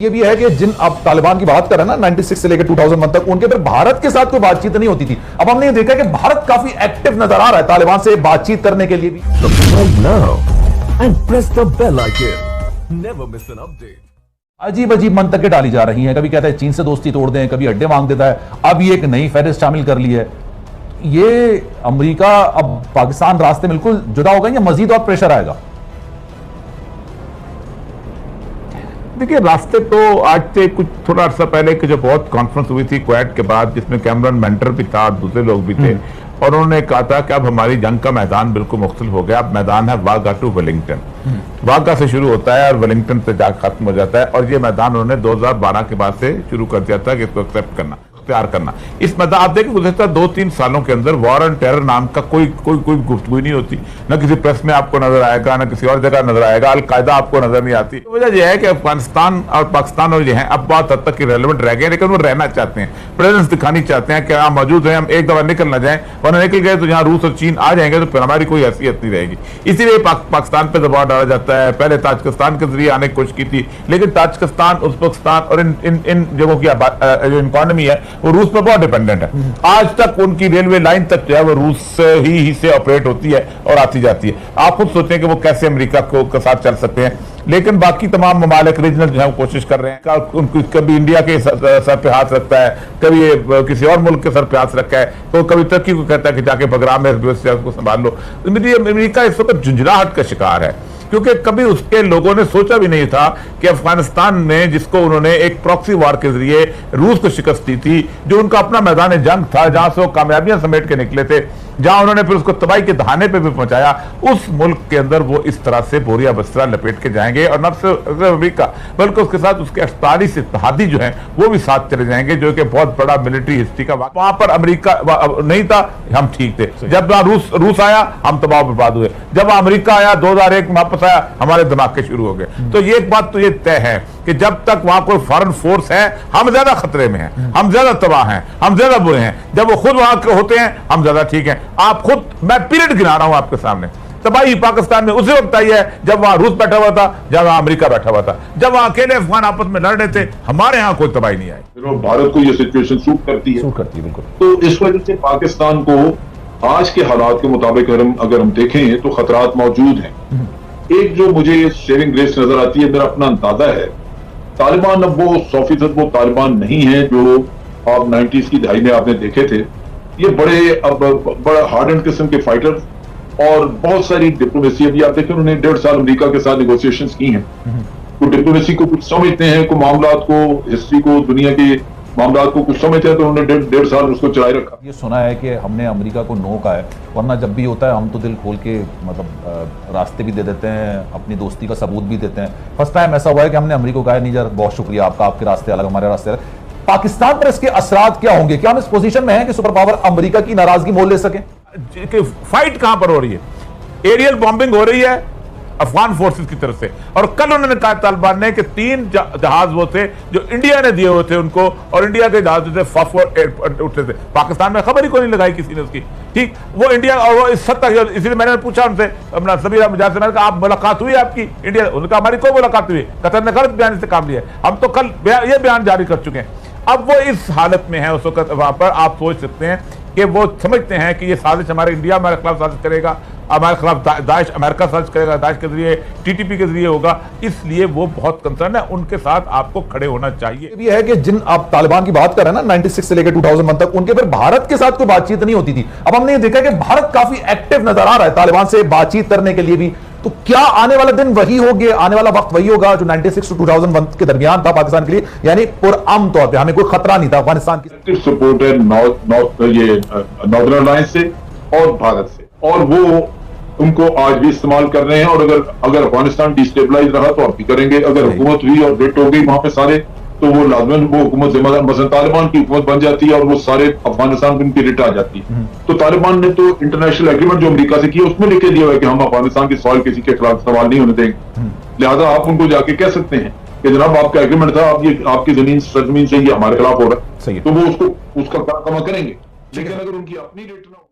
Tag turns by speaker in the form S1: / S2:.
S1: ये भी है कि जिन अब तालिबान की बात कर रहे हैं ना 96 से लेकर 2001 तक, उनके फिर भारत के साथ कोई बातचीत नहीं होती थी। अब हमने ये देखा कि भारत काफी एक्टिव नजर आ रहा है तालिबान से बातचीत करने के लिए भी। अजीब अजीब मंतकें डाली जा रही हैं, कभी कहता है चीन से दोस्ती तोड़ दें, कभी अड्डे मांग देता है, अब ये एक नई फहरिस्त शामिल कर ली है। ये अमेरिका अब पाकिस्तान रास्ते बिल्कुल जुदा हो गए या मजीद और प्रेशर आएगा?
S2: देखिए, रास्ते तो आज से कुछ थोड़ा अर्सा पहले की जो बहुत कॉन्फ्रेंस हुई थी क्वेट के बाद, जिसमें कैमरन मेंटर भी था, दूसरे लोग भी थे, और उन्होंने कहा था कि अब हमारी जंग का मैदान बिल्कुल मुख्तलिफ हो गया। अब मैदान है वाघा टू वेलिंगटन। वाघा से शुरू होता है और वेलिंगटन पे जाकर खत्म हो जाता है, और ये मैदान उन्होंने 2012 के बाद से शुरू कर दिया था कि इसको एक्सेप्ट करना, तैयार करना। इस मैदान आप देखिए गुज़श्ता 2-3 सालों के अंदर वॉर एंड टेरर नाम का कोई गुफ्तगू नहीं होती, न किसी प्रेस में आपको नजर आएगा, न किसी और जगह नजर आएगा, अलकायदा आपको नजर नहीं आती। वजह यह है कि अफगानिस्तान और पाकिस्तान और जो है अब बहुत हद तक रेलेवेंट रह गए, लेकिन वो रहना चाहते हैं, प्रेजेंस दिखानी चाहते हैं कि हम मौजूद हैं, हम एक दफा निकल ना जाए, वरना निकल गए तो यहाँ रूस और चीन आ जाएंगे तो फिर हमारी कोई हैसियत नहीं रहेगी। इसीलिए पाकिस्तान पर दबाव डाला जाता है। पहले ताजिकिस्तान के जरिए आने की कोशिश की थी, लेकिन ताजिकिस्तान, उज़्बेकिस्तान और इन जगहों की जो इकॉनमी है वो रूस पर बहुत डिपेंडेंट है। आज तक उनकी रेलवे लाइन तक जो है वो रूस ही से ऑपरेट होती है और आती जाती है। आप खुद सोचें कि वो कैसे अमेरिका के साथ चल सकते हैं, लेकिन बाकी तमाम ममालिक रीजनल जो है वो कोशिश कर रहे हैं। कभी इंडिया के सर पे हाथ रखता है, कभी किसी और मुल्क के सर पे हाथ रखा है, तो कभी तुर्की को कहता है कि जाके बगराम में को संभाल लो। अमेरिका इस वक्त झुंझलाहट का शिकार है, क्योंकि कभी उसके लोगों ने सोचा भी नहीं था कि अफगानिस्तान में, जिसको उन्होंने एक प्रॉक्सी वार के जरिए रूस को शिकस्त दी थी, जो उनका अपना मैदान जंग था, जहां से वो कामयाबियां समेट के निकले थे, जहां उन्होंने फिर उसको तबाही के दहाने पे भी पहुंचाया, उस मुल्क के अंदर वो इस तरह से बोरिया बस्तरा लपेट के जाएंगे। और न सिर्फ अमेरिका बल्कि उसके साथ उसके 48 इत्तेहादी जो हैं वो भी साथ चले जाएंगे, जो कि बहुत बड़ा मिलिट्री हिस्ट्री का वहां पर अमेरिका नहीं था, हम ठीक थे। जब वहां रूस आया हम तबाह बर्बाद हुए, जब अमेरिका आया 2001 में वापस आया हमारे धमाके शुरू हो गए। तो ये एक बात तो ये तय है कि जब तक वहां कोई फॉरेन फोर्स है हम ज्यादा खतरे में हैं, हम ज्यादा तबाह हैं, हम ज्यादा बुरे हैं। जब वो खुद वहां के होते हैं हम ज्यादा ठीक हैं। आप खुद, मैं पीरियड गिना रहा हूं आपके सामने, तबाही पाकिस्तान में उसी वक्त आई है जब वहां रूस बैठा हुआ था, जब वहां अमेरिका बैठा हुआ था, जब वहां अकेले अफगान आपस में लड़ रहे थे, हमारे यहां कोई तबाही नहीं आई।
S3: भारत को यह सिचुएशन सूट करती है
S1: बिल्कुल।
S3: तो इस वजह से पाकिस्तान को आज के हालात के मुताबिक अगर हम देखें तो खतरात मौजूद हैं। एक जो मुझे सेविंग ग्रेस नजर आती है, मेरा अपना अंदाजा है, तालिबान अब वो 100% वो तालिबान नहीं है जो आप 90s की दहाई में आपने देखे थे। ये बड़ा हार्ड एंड किस्म के फाइटर और बहुत सारी डिप्लोमेसी, अभी आप देखें उन्होंने 1.5 साल अमेरिका के साथ नेगोशिएशंस की हैं। तो डिप्लोमेसी को कुछ समझते हैं, को मामलात को, हिस्ट्री को, दुनिया के मामलात को कुछ समझते हैं, तो उन्होंने 1.5 साल उसको चलाए रखा।
S1: ये सुना है कि हमने अमेरिका को नो कहा है, वरना जब भी होता है हम तो दिल खोल के मतलब रास्ते भी दे देते हैं, अपनी दोस्ती का सबूत भी देते हैं। फर्स्ट टाइम ऐसा हुआ है कि हमने अमेरिका को कहा नहीं यार बहुत शुक्रिया आपका, आपके रास्ते अलग, हमारे रास्ते अलग। पाकिस्तान पर इसके असरात क्या होंगे? क्या हम इस पोजीशन में हैं कि सुपर पावर अमेरिका की नाराजगी मोल ले सकें?
S2: फाइट कहां पर हो रही है? एरियल बॉम्बिंग हो रही है अफगान फोर्सेस की तरफ से, और कल उन्होंने कहा तालिबान ने कि 3 जहाज वो थे जो इंडिया ने दिए हुए थे उनको, और इंडिया के जहाज थे फॉरवर्ड उठते थे। पाकिस्तान में खबर ही कोई नहीं लगाई किसी ने उसकी, ठीक। वो इंडिया, और वो इस हद तक, इसलिए मैंने पूछा उनसे, अपना सबीरा मुजाहिद से, मैंने कहा आप मुलाकात हुई आपकी इंडिया? उन्होंने कहा हमारी कोई मुलाकात हुई, कतर ने गलत बयान से काम लिया, हम तो कल ये बयान जारी कर चुके हैं। अब वो इस हालत में है उस वक्त वहां पर, आप सोच सकते हैं कि वो समझते हैं कि ये साजिश हमारे इंडिया हमारे खिलाफ साजिश करेगा, हमारे खिलाफ दाइश अमेरिका साजिश करेगा, दाइश के जरिए, टीटीपी के जरिए होगा, इसलिए वो बहुत कंसर्न है। उनके साथ आपको खड़े होना चाहिए।
S1: ये भी है कि जिन आप तालिबान की बात कर रहे हैं ना 96 से लेकर 2001 तक, उनके फिर भारत के साथ कोई बातचीत नहीं होती थी। अब हमने ये देखा कि भारत काफी एक्टिव नजर आ रहा है तालिबान से बातचीत करने के लिए भी। तो क्या आने वाला दिन वही होगा, आने वाला वक्त वही होगा जो 96 से 2001 के दरमियान था पाकिस्तान के लिए? यानी पुरअमन तौर पे हमें कोई खतरा नहीं था अफगानिस्तान की।
S3: सपोर्ट है नॉर्दर्न अलायंस से और भारत से, और वो उनको आज भी इस्तेमाल कर रहे हैं। और अगर अफगानिस्तान डिस्टेबलाइज रहा तो आप भी करेंगे। अगर हुकूमत हुई और डेट हो गई वहां पे सारे, तो वो लाजमन वो हुकूमत जिम्मेदार, मसलन तालिबान की हुकूमत बन जाती है और वो सारे अफगानिस्तान की उनकी रिट आ जाती है। तो तालिबान ने तो इंटरनेशनल एग्रीमेंट जो अमेरिका से किया उसमें लिखे दिया हुआ है कि हम अफगानिस्तान की सवाल किसी के खिलाफ सवाल नहीं होने देंगे। लिहाजा आप उनको जाके कह सकते हैं कि जनाब आपका एग्रीमेंट था, आप ये आपकी जमीन सरजमीन से ये हमारे खिलाफ हो रहा है, तो वो उसका कमा करेंगे। लेकिन अगर उनकी अपनी रेट ना